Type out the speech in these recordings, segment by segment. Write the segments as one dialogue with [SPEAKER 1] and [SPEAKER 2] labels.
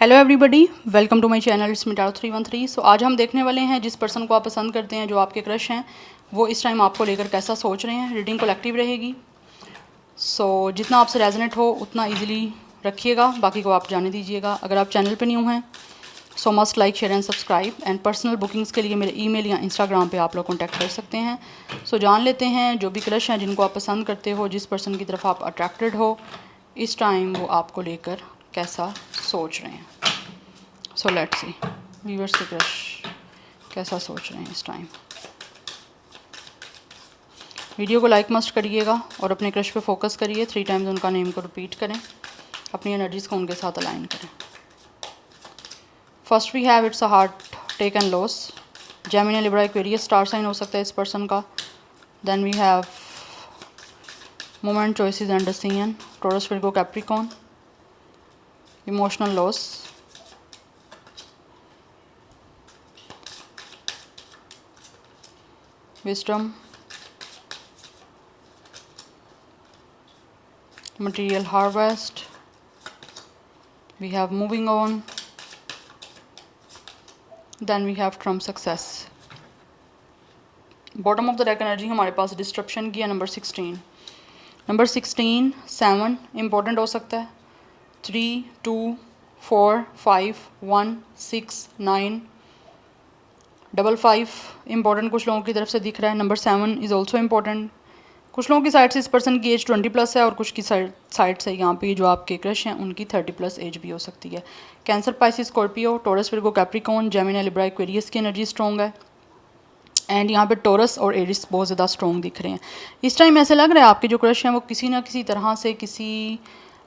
[SPEAKER 1] Hello everybody, welcome to my channel it's me tarot 313। So आज हम देखने वाले हैं जिस पर्सन को आप पसंद करते हैं, जो आपके क्रश हैं, वो इस टाइम आपको लेकर कैसा सोच रहे हैं। रीडिंग कलेक्टिव रहेगी, सो जितना आपसे रेजोनेट हो उतना इजीली रखिएगा, बाकी को आप जाने दीजिएगा। अगर आप चैनल पे न्यू हैं सो must like share and subscribe. And personal bookings के लिए मेरे ईमेल या इंस्टाग्राम पे आप लोग कॉन्टैक्ट कर सकते हैं। सो जान लेते हैं जो भी क्रश हैं, जिनको आप पसंद करते हो, जिस पर्सन की तरफ आप अट्रैक्टेड हो, इस टाइम वो आपको लेकर कैसा सोच रहे हैं। सो लेट्स सी व्यूअर्स के क्रश कैसा सोच रहे हैं इस टाइम। वीडियो को लाइक मस्ट करिएगा और अपने क्रश पे फोकस करिए। 3 टाइम्स उनका नेम को रिपीट करें, अपनी एनर्जीज़ को उनके साथ अलाइन करें। First we have it's a heartache and loss. Gemini, Libra, Aquarius star sign हो सकता है इस पर्सन का। Then we have moment, choices and decision, Taurus, Virgo, Capricorn. Emotional loss, wisdom, material harvest, we have moving on, then we have trump success। Bottom of the deck energy हमारे पास disruption की है number 16। Number 16 7 important हो सकता है। 3 2 4 5 1 6 9 5 important कुछ लोगों की तरफ से दिख रहा है। Number 7 is also important. कुछ लोगों की साइड से इस पर्सन की एज 20+ है और कुछ की साइड से यहाँ पे जो आपके क्रश हैं उनकी 30+ एज भी हो सकती है। Cancer, Pisces, Scorpio, taurus, Virgo, Capricorn, Gemini, Libra, Aquarius की एनर्जी स्ट्रॉन्ग है। एंड यहाँ पे टॉरस और एरिस बहुत ज़्यादा स्ट्रॉन्ग दिख रहे हैं इस टाइम। ऐसे लग रहा है आपके जो क्रश हैं वो किसी ना किसी तरह से किसी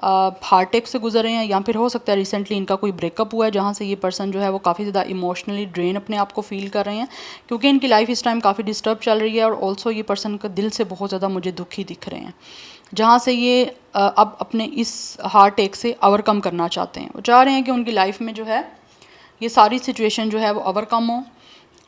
[SPEAKER 1] हार्ट अटैक से गुजर रहे हैं, या फिर हो सकता है रिसेंटली इनका कोई ब्रेकअप हुआ है, जहाँ से ये पर्सन जो है वो काफ़ी ज़्यादा इमोशनली ड्रेन अपने आप को फील कर रहे हैं, क्योंकि इनकी लाइफ इस टाइम काफ़ी डिस्टर्ब चल रही है। और ऑल्सो ये पर्सन का दिल से बहुत ज़्यादा मुझे दुखी दिख रहे हैं, जहाँ से ये अब अपने इस हार्ट अटैक से ओवरकम करना चाहते हैं। वो चाह रहे हैं कि उनकी लाइफ में जो है ये सारी सिचुएशन जो है वो ओवरकम हो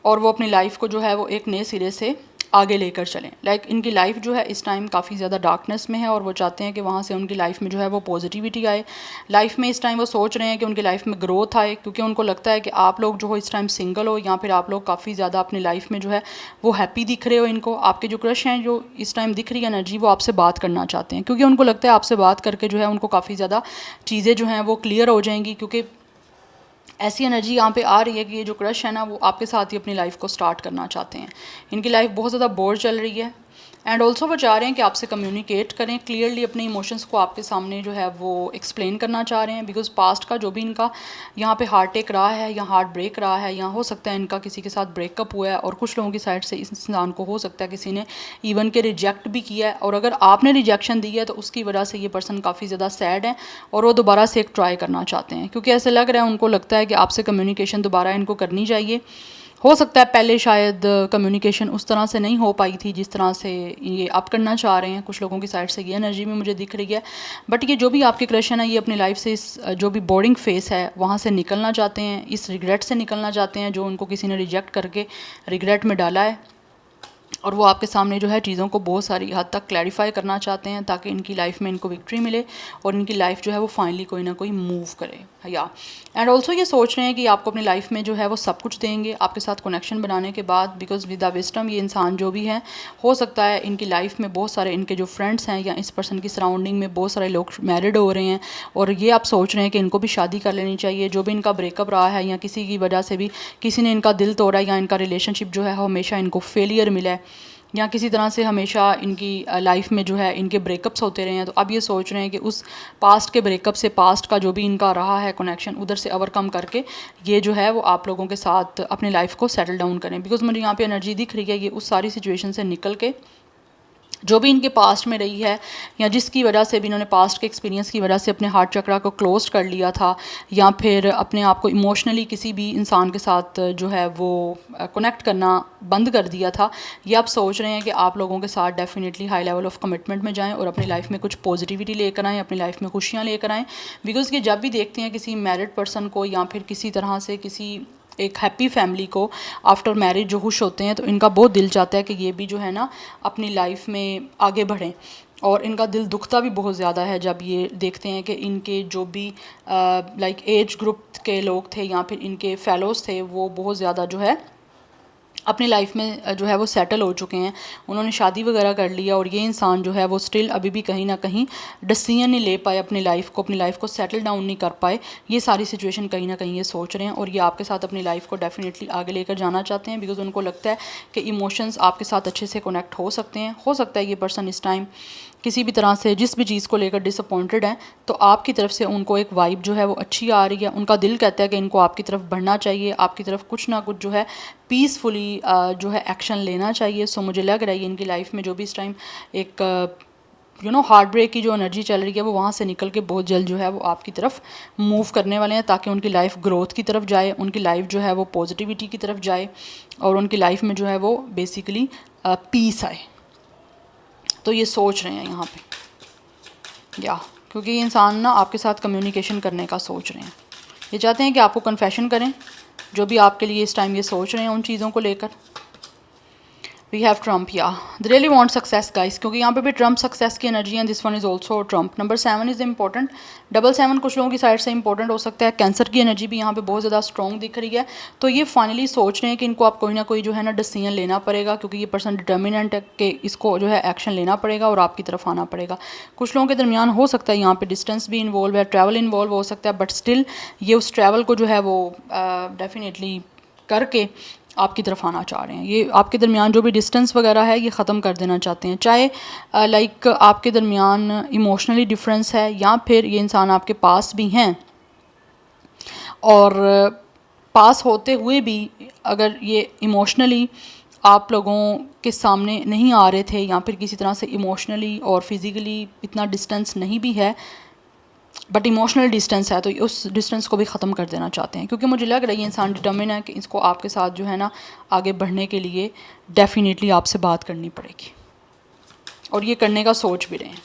[SPEAKER 1] और वो अपनी लाइफ को जो है वो एक नए सिरे से आगे लेकर चलें। इनकी लाइफ जो है इस टाइम काफ़ी ज़्यादा डार्कनेस में है और वो चाहते हैं कि वहाँ से उनकी लाइफ में जो है वो पॉजिटिविटी आए। लाइफ में इस टाइम वो सोच रहे हैं कि उनकी लाइफ में ग्रोथ आए, क्योंकि उनको लगता है कि आप लोग जो हो इस टाइम सिंगल हो, या फिर आप लोग काफ़ी ज़्यादा अपनी लाइफ में जो है वो हैप्पी दिख रहे हो। इनको आपके जो क्रश हैं जो इस टाइम दिख रही है एनर्जी, वो आपसे बात करना चाहते हैं, क्योंकि उनको लगता है आपसे बात करके जो है उनको काफ़ी ज़्यादा चीज़ें जो हैं वो क्लियर हो जाएंगी। क्योंकि ऐसी एनर्जी यहाँ पे आ रही है कि ये जो क्रश है ना वो आपके साथ ही अपनी लाइफ को स्टार्ट करना चाहते हैं। इनकी लाइफ बहुत ज़्यादा बोर चल रही है एंड ऑल्सो वो चाह रहे हैं कि आपसे कम्युनिकेट करें क्लियरली, अपने इमोशंस को आपके सामने जो है वो एक्सप्लेन करना चाह रहे हैं। बिकॉज पास्ट का जो भी इनका यहाँ पे हार्ट टेक रहा है या हार्ट ब्रेक रहा है, या हो सकता है इनका किसी के साथ ब्रेकअप हुआ है, और कुछ लोगों की साइड से इस इंसान को हो सकता है किसी ने इवन के रिजेक्ट भी किया है, और अगर आपने रिजेक्शन दी है तो उसकी वजह से ये पर्सन काफ़ी ज़्यादा सैड है और वो दोबारा से एक ट्राई करना चाहते हैं, क्योंकि ऐसे लग रहा है उनको लगता है कि आपसे कम्युनिकेशन दोबारा इनको करनी चाहिए। हो सकता है पहले शायद कम्युनिकेशन उस तरह से नहीं हो पाई थी जिस तरह से ये आप करना चाह रहे हैं। कुछ लोगों की साइड से ये एनर्जी में मुझे दिख रही है। बट ये जो भी आपके क्रश है ना, ये अपनी लाइफ से इस जो भी बोर्डिंग फेस है वहाँ से निकलना चाहते हैं, इस रिग्रेट से निकलना चाहते हैं जो उनको किसी ने रिजेक्ट करके रिग्रेट में डाला है, और वो आपके सामने जो है चीज़ों को बहुत सारी हद तक क्लैरिफाई करना चाहते हैं, ताकि इनकी लाइफ में इनको विक्ट्री मिले और इनकी लाइफ जो है वो फाइनली कोई ना कोई मूव करे। या एंड ऑल्सो ये सोच रहे हैं कि आपको अपनी लाइफ में जो है वो सब कुछ देंगे आपके साथ कनेक्शन बनाने के बाद। बिकॉज विद द विजडम ये इंसान जो भी है, हो सकता है इनकी लाइफ में बहुत सारे इनके जो फ्रेंड्स हैं या इस पर्सन की सराउंडिंग में बहुत सारे लोग मैरिड हो रहे हैं, और ये आप सोच रहे हैं कि इनको भी शादी कर लेनी चाहिए। जो भी इनका ब्रेकअप रहा है या किसी की वजह से भी किसी ने इनका दिल तोड़ा, या इनका रिलेशनशिप जो है हमेशा इनको फेलियर मिला है, या किसी तरह से हमेशा इनकी लाइफ में जो है इनके ब्रेकअप्स होते रहे हैं, तो अब ये सोच रहे हैं कि उस पास्ट के ब्रेकअप से, पास्ट का जो भी इनका रहा है कनेक्शन, उधर से ओवरकम करके ये जो है वो आप लोगों के साथ अपनी लाइफ को सेटल डाउन करें। बिकॉज मुझे यहाँ पे एनर्जी दिख रही है ये उस सारी सिचुएशन से निकल के जो भी इनके पास्ट में रही है, या जिसकी वजह से भी इन्होंने पास्ट के एक्सपीरियंस की वजह से अपने हार्ट चक्रा को क्लोज कर लिया था, या फिर अपने आप को इमोशनली किसी भी इंसान के साथ जो है वो कनेक्ट करना बंद कर दिया था, ये आप सोच रहे हैं कि आप लोगों के साथ definitely high level of commitment में जाएं और अपनी लाइफ में कुछ पॉजिटिविटी लेकर आएँ, अपनी लाइफ में खुशियाँ लेकर आएँ। बिकॉज ये जब भी देखते हैं किसी मैरिड पर्सन को, या फिर किसी तरह से किसी एक हैप्पी फैमिली को आफ्टर मैरिज जो खुश होते हैं, तो इनका बहुत दिल चाहता है कि ये भी जो है ना अपनी लाइफ में आगे बढ़ें। और इनका दिल दुखता भी बहुत ज़्यादा है जब ये देखते हैं कि इनके जो भी लाइक एज ग्रुप के लोग थे या फिर इनके फेलोज़ थे वो बहुत ज़्यादा जो है अपनी लाइफ में जो है वो सेटल हो चुके हैं, उन्होंने शादी वगैरह कर लिया, और ये इंसान जो है वो स्टिल अभी भी कहीं ना कहीं डिसीजन नहीं ले पाए अपनी लाइफ को सेटल डाउन नहीं कर पाए। ये सारी सिचुएशन कहीं ना कहीं ये सोच रहे हैं और ये आपके साथ अपनी लाइफ को डेफिनेटली आगे लेकर जाना चाहते हैं, बिकॉज उनको लगता है कि इमोशंस आपके साथ अच्छे से कनेक्ट हो सकते हैं। हो सकता है ये पर्सन इस टाइम किसी भी तरह से जिस भी चीज़ को लेकर डिसअपॉइंटेड हैं, तो आपकी तरफ से उनको एक वाइब जो है वो अच्छी आ रही है। उनका दिल कहता है कि इनको आपकी तरफ बढ़ना चाहिए, आपकी तरफ कुछ ना कुछ जो है पीसफुली जो है एक्शन लेना चाहिए। सो मुझे लग रहा है इनकी लाइफ में जो भी इस टाइम एक हार्ट ब्रेक की जो एनर्जी चल रही है वो वहाँ से निकल के बहुत जल्द जो है वो आपकी तरफ मूव करने वाले हैं, ताकि उनकी लाइफ ग्रोथ की तरफ जाए, उनकी लाइफ जो है वो पॉजिटिविटी की तरफ जाए और उनकी लाइफ में जो है वो बेसिकली पीस आए। तो ये सोच रहे हैं यहाँ पे क्योंकि ये इंसान ना आपके साथ कम्युनिकेशन करने का सोच रहे हैं। ये चाहते हैं कि आपको कन्फेशन करें जो भी आपके लिए इस टाइम ये सोच रहे हैं उन चीज़ों को लेकर। We have trump, they really want success guys, क्योंकि यहाँ पे भी ट्रम्प सक्सेस की एनर्जी है। This one is also trump. Number 7 is important. Double 7 कुछ लोगों की साइड से इंपॉर्टेंट हो सकता है। कैंसर की एनर्जी भी यहाँ पे बहुत ज़्यादा स्ट्रॉन्ग दिख रही है। तो ये फाइनली सोच रहे हैं कि इनको आप कोई ना कोई जो है ना डिसीजन लेना पड़ेगा, क्योंकि ये पर्सन डिटर्मिनेंट है कि इसको जो है एक्शन लेना पड़ेगा और आपकी तरफ आना पड़ेगा। कुछ लोगों के दरमियान हो सकता है यहाँ पे डिस्टेंस भी इन्वॉल्व है, ट्रैवल इन्वॉल्व हो सकता है, बट स्टिल ये उस ट्रैवल को जो है वो डेफिनेटली करके आपकी तरफ आना चाह रहे हैं। ये आपके दरमियान जो भी डिस्टेंस वगैरह है ये ख़त्म कर देना चाहते हैं, चाहे लाइक आपके दरमियान इमोशनली डिफरेंस है या फिर ये इंसान आपके पास भी हैं और पास होते हुए भी अगर ये इमोशनली आप लोगों के सामने नहीं आ रहे थे या फिर किसी तरह से इमोशनली और फिज़िकली इतना डिस्टेंस नहीं भी है, बट इमोशनल डिस्टेंस है, तो उस डिस्टेंस को भी ख़त्म कर देना चाहते हैं। क्योंकि मुझे लग रहा है ये इंसान डिटर्मिन है कि इसको आपके साथ जो है ना आगे बढ़ने के लिए डेफिनेटली आपसे बात करनी पड़ेगी और ये करने का सोच भी रहे हैं।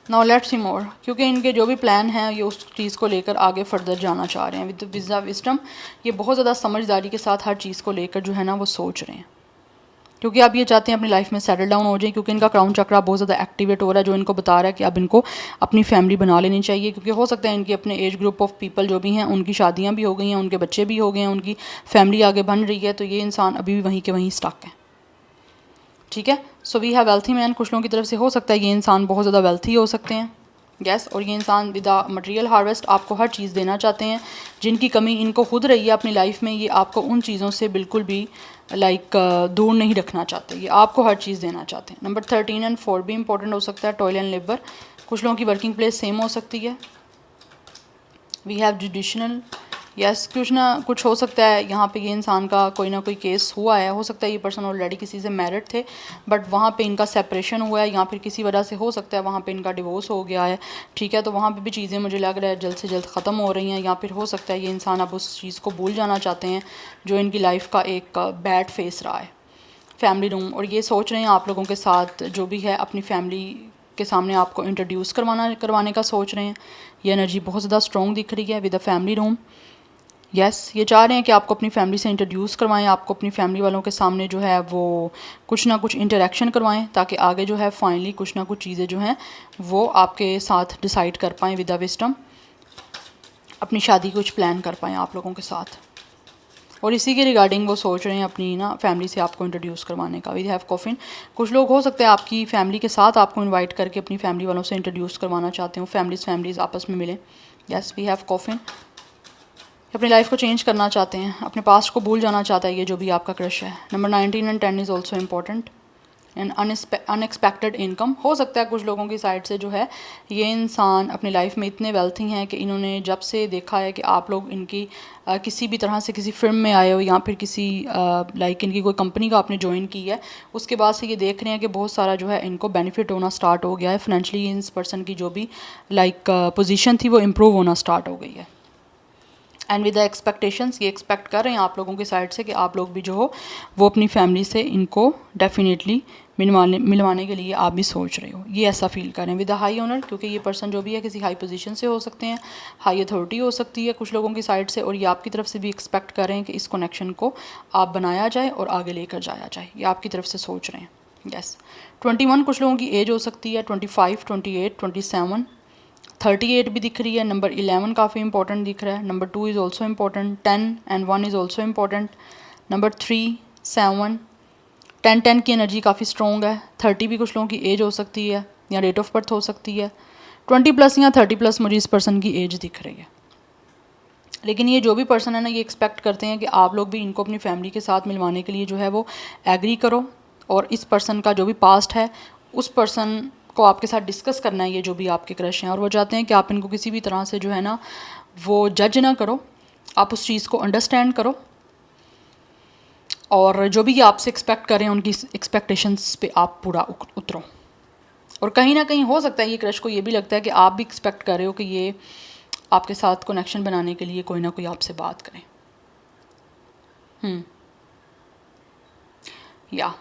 [SPEAKER 1] नाउ लेट्स सी मोर, क्योंकि इनके जो भी प्लान हैं ये उस चीज़ को लेकर आगे फर्दर जाना चाह रहे हैं विद विजडम। ये बहुत ज़्यादा समझदारी के साथ हर चीज़ को लेकर जो है ना वो सोच रहे हैं, क्योंकि आप ये चाहते हैं अपनी लाइफ में सेटल डाउन हो जाए। क्योंकि इनका क्राउन चक्रा बहुत ज़्यादा एक्टिवेट हो रहा है, जो इनको बता रहा है कि अब इनको अपनी फैमिली बना लेनी चाहिए। क्योंकि हो सकता है इनके अपने एज ग्रुप ऑफ पीपल जो भी हैं उनकी शादियां भी हो गई हैं, उनके बच्चे भी हो गए हैं, उनकी फैमिली आगे बन रही है, तो ये इंसान अभी भी वहीं के वहीं स्टक है। ठीक है, so we have wealthy man. कुछ लोगों की तरफ से हो सकता है ये इंसान बहुत ज़्यादा वेल्थी हो सकते हैं, यस। और ये इंसान विद मटेरियल हार्वेस्ट आपको हर चीज़ देना चाहते हैं, जिनकी कमी इनको खुद रही है अपनी लाइफ में, ये आपको उन चीज़ों से बिल्कुल भी लाइक दूर नहीं रखना चाहते, ये आपको हर चीज़ देना चाहते हैं। नंबर 13 एंड 4 भी इंपॉर्टेंट हो सकता है। टॉयल एंड लेबर, कुछ लोगों की वर्किंग प्लेस सेम हो सकती है। We have judicial, yes. कुछ हो सकता है यहाँ पे ये इंसान का कोई ना कोई केस हुआ है, हो सकता है ये पर्सन ऑलरेडी किसी से मैरिड थे बट वहाँ पे इनका सेपरेशन हुआ है या फिर किसी वजह से हो सकता है वहाँ पे इनका डिवोर्स हो गया है। ठीक है, तो वहाँ पे भी चीज़ें मुझे लग रहा है जल्द से जल्द ख़त्म हो रही हैं, या फिर हो सकता है ये इंसान अब उस चीज़ को भूल जाना चाहते हैं जो इनकी लाइफ का एक बैड फेस रहा है, फैमिली रूम। और ये सोच रहे हैं आप लोगों के साथ जो भी है अपनी फैमिली के सामने आपको इंट्रोड्यूस करवाने का सोच रहे हैं। ये एनर्जी बहुत ज़्यादा स्ट्रॉन्ग दिख रही है with a family room, yes. ये चाह रहे हैं कि आपको अपनी फैमिली से इंट्रोड्यूस करवाएं, आपको अपनी फैमिली वालों के सामने जो है वो कुछ ना कुछ इंटरेक्शन करवाएं, ताकि आगे जो है फाइनली कुछ ना कुछ चीज़ें जो हैं वो आपके साथ डिसाइड कर पाएँ विद द विजडम, अपनी शादी कुछ प्लान कर पाएँ आप लोगों के साथ। और इसी के रिगार्डिंग वो सोच रहे हैं अपनी ना फैमिली से आपको इंट्रोड्यूस करवाने का। वी हैव कॉफिन, कुछ लोग हो सकते हैं आपकी फैमिली के साथ आपको इनवाइट करके अपनी फैमिली वालों से इंट्रोड्यूस करवाना चाहते हो, फैमिलीज़ आपस में मिले, यस। वी हैव कॉफिन, अपनी लाइफ को चेंज करना चाहते हैं, अपने पास्ट को भूल जाना चाहता है ये जो भी आपका क्रश है। Number 19 and 10 is also important. And unexpected income, हो सकता है कुछ लोगों की साइड से जो है ये इंसान अपनी लाइफ में इतने वेल्थी हैं कि इन्होंने जब से देखा है कि आप लोग इनकी किसी भी तरह से किसी फिल्म में आए हो या फिर किसी लाइक इनकी कोई कंपनी को आपने ज्वाइन की है, उसके बाद से ये देख रहे हैं कि बहुत सारा जो है इनको बेनिफिट होना स्टार्ट हो गया है फाइनेंशियली। इस पर्सन की जो भी लाइक पोजीशन थी वो इम्प्रूव होना स्टार्ट हो गई है। एंड विद द एक्सपेक्टेशंस, ये एक्सपेक्ट कर रहे हैं आप लोगों की साइड से कि आप लोग भी जो हो वो अपनी फैमिली से इनको डेफिनेटली मिलवाने के लिए आप भी सोच रहे हो, ये ऐसा फील करें विद द हाई ऑनर। क्योंकि ये पर्सन जो भी है किसी हाई पोजीशन से हो सकते हैं, हाई अथॉरिटी हो सकती है कुछ लोगों की साइड से, और ये आपकी तरफ से भी एक्सपेक्ट कर रहे हैं कि इस कनेक्शन को आप बनाया जाए और आगे लेकर जाया जाए, ये आपकी तरफ से सोच रहे हैं। यस 21 कुछ लोगों की एज हो सकती है, 25, 28, 27, 38 भी दिख रही है। नंबर 11 काफ़ी इंपॉर्टेंट दिख रहा है। Number 2 is also important, 10 and 1 is also important. Number 3, 7, 10 की एनर्जी काफ़ी स्ट्रॉन्ग है। 30 भी कुछ लोगों की एज हो सकती है या डेट ऑफ बर्थ हो सकती है। 20 प्लस या 30 प्लस मुझे इस पर्सन की एज दिख रही है। लेकिन ये जो भी पर्सन है ना, ये एक्सपेक्ट करते हैं कि आप लोग भी इनको अपनी फैमिली के साथ मिलवाने के लिए जो है वो एग्री करो, और इस पर्सन का जो भी पास्ट है उस पर्सन को आपके साथ डिस्कस करना है, ये जो भी आपके क्रश हैं, और वो चाहते हैं कि आप इनको किसी भी तरह से जो है ना वो जज ना करो, आप उस चीज़ को अंडरस्टैंड करो, और जो भी ये आपसे एक्सपेक्ट करें उनकी एक्सपेक्टेशंस पे आप पूरा उतरो। और कहीं ना कहीं हो सकता है ये क्रश को ये भी लगता है कि आप भी एक्सपेक्ट कर रहे हो कि ये आपके साथ कनेक्शन बनाने के लिए कोई ना कोई आपसे बात करें। या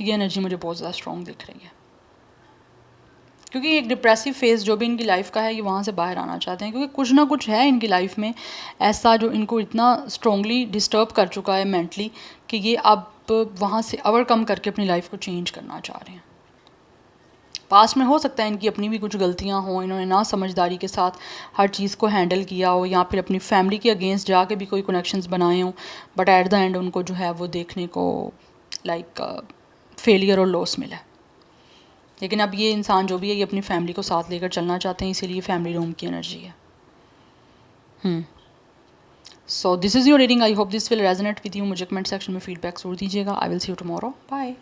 [SPEAKER 1] ये एनर्जी मुझे बहुत ज़्यादा स्ट्रॉन्ग दिख रही है, क्योंकि एक डिप्रेसिव फेज़ जो भी इनकी लाइफ का है ये वहाँ से बाहर आना चाहते हैं, क्योंकि कुछ ना कुछ है इनकी लाइफ में ऐसा जो इनको इतना स्ट्रॉन्गली डिस्टर्ब कर चुका है मेंटली कि ये अब वहाँ से ओवरकम करके अपनी लाइफ को चेंज करना चाह रहे हैं। पास्ट में हो सकता है इनकी अपनी भी कुछ गलतियाँ हों, इन्होंने ना समझदारी के साथ हर चीज़ को हैंडल किया हो, या फिर अपनी फैमिली के अगेंस्ट जाके भी कोई कनेक्शंस बनाए हों, बट एट द एंड उनको जो है वो देखने को लाइक फेलियर और लॉस मिला। लेकिन अब ये इंसान जो भी है ये अपनी फैमिली को साथ लेकर चलना चाहते हैं, इसीलिए फैमिली रूम की एनर्जी है। So this is your reading, I hope this will resonate with you. मुझे कमेंट सेक्शन में फीडबैक जरूर दीजिएगा। I will see you tomorrow, bye.